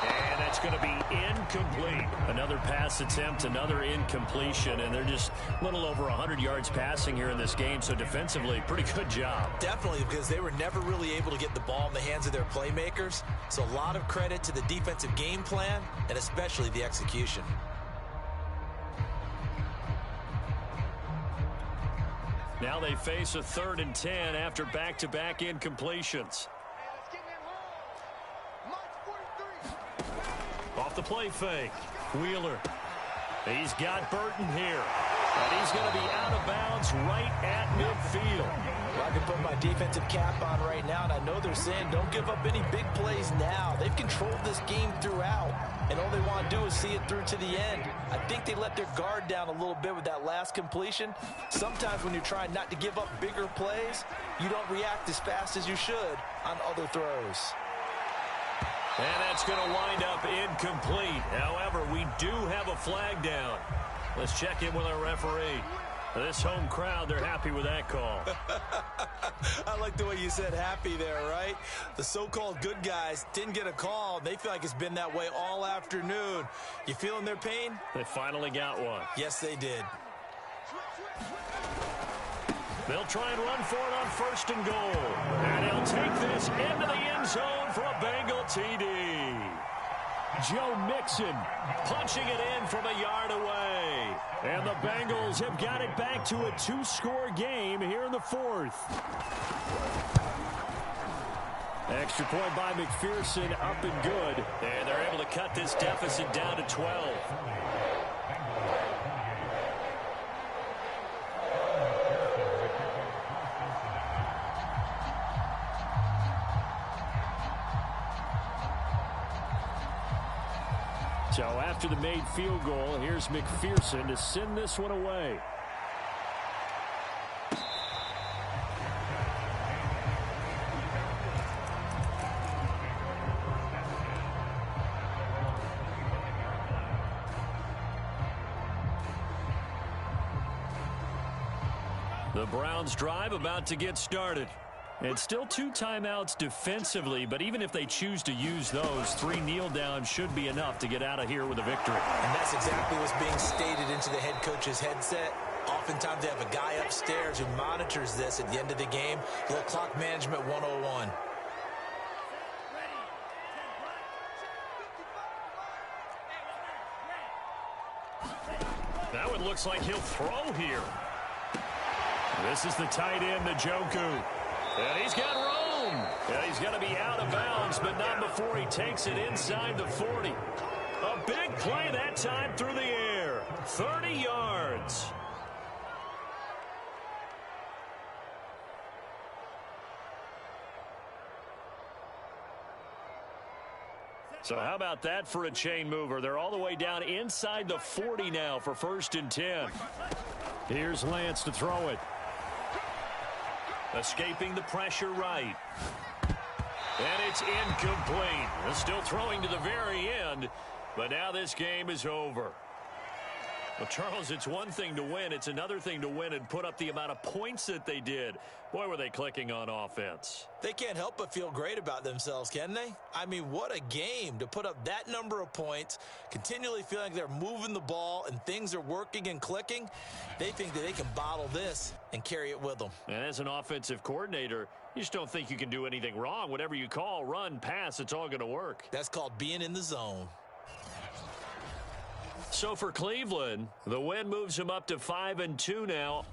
[SPEAKER 1] And that's going to be incomplete. Another pass attempt, another incompletion, and they're just a little over 100 yards passing here in this game, so defensively, pretty good job.
[SPEAKER 3] Definitely, because they were never really able to get the ball in the hands of their playmakers, so a lot of credit to the defensive game plan, and especially the execution.
[SPEAKER 1] Now they face a 3rd and 10 after back-to-back incompletions. Off the play fake. Wheeler. He's got Burton here. And he's going to be out of bounds right at midfield.
[SPEAKER 3] Well, I can put my defensive cap on right now, and I know they're saying don't give up any big plays now. They've controlled this game throughout, and all they want to do is see it through to the end. I think they let their guard down a little bit with that last completion. Sometimes when you're trying not to give up bigger plays, you don't react as fast as you should on other throws.
[SPEAKER 1] And that's going to wind up incomplete. However, we do have a flag down. Let's check in with our referee. This home crowd, they're happy with that call.
[SPEAKER 3] I like the way you said happy there, right? The so-called good guys didn't get a call. They feel like it's been that way all afternoon. You feeling their pain?
[SPEAKER 4] They finally got one.
[SPEAKER 3] Yes, they did.
[SPEAKER 1] They'll try and run for it on 1st and goal. And he'll take this into the end zone for a Bengal TD. Joe Mixon punching it in from a yard away. And the Bengals have got it back to a 2-score game here in the 4th. Extra point by McPherson, up and good. And they're able to cut this deficit down to 12. So after the made field goal, here's McPherson to send this one away. The Browns drive about to get started. It's still 2 timeouts defensively, but even if they choose to use those, 3 kneel downs should be enough to get out of here with a victory.
[SPEAKER 3] And that's exactly what's being stated into the head coach's headset. Oftentimes they have a guy upstairs who monitors this at the end of the game. A little clock management 101.
[SPEAKER 1] Now it looks like he'll throw here. This is the tight end, Njoku. And he's got room. And he's going to be out of bounds, but not before he takes it inside the 40. A big play that time through the air. 30 yards. So how about that for a chain mover? They're all the way down inside the 40 now for 1st and 10. Here's Lance to throw it. Escaping the pressure right. And it's incomplete. They're still throwing to the very end, but now this game is over. Well, Charles, it's one thing to win. It's another thing to win and put up the amount of points that they did. Boy, were they clicking on offense.
[SPEAKER 3] They can't help but feel great about themselves, can they? I mean, what a game to put up that number of points, continually feeling like they're moving the ball and things are working and clicking. They think that they can bottle this and carry it with them.
[SPEAKER 1] And as an offensive coordinator, you just don't think you can do anything wrong. Whatever you call, run, pass, it's all going to work.
[SPEAKER 3] That's called being in the zone.
[SPEAKER 1] So for Cleveland, the win moves them up to 5-2 now.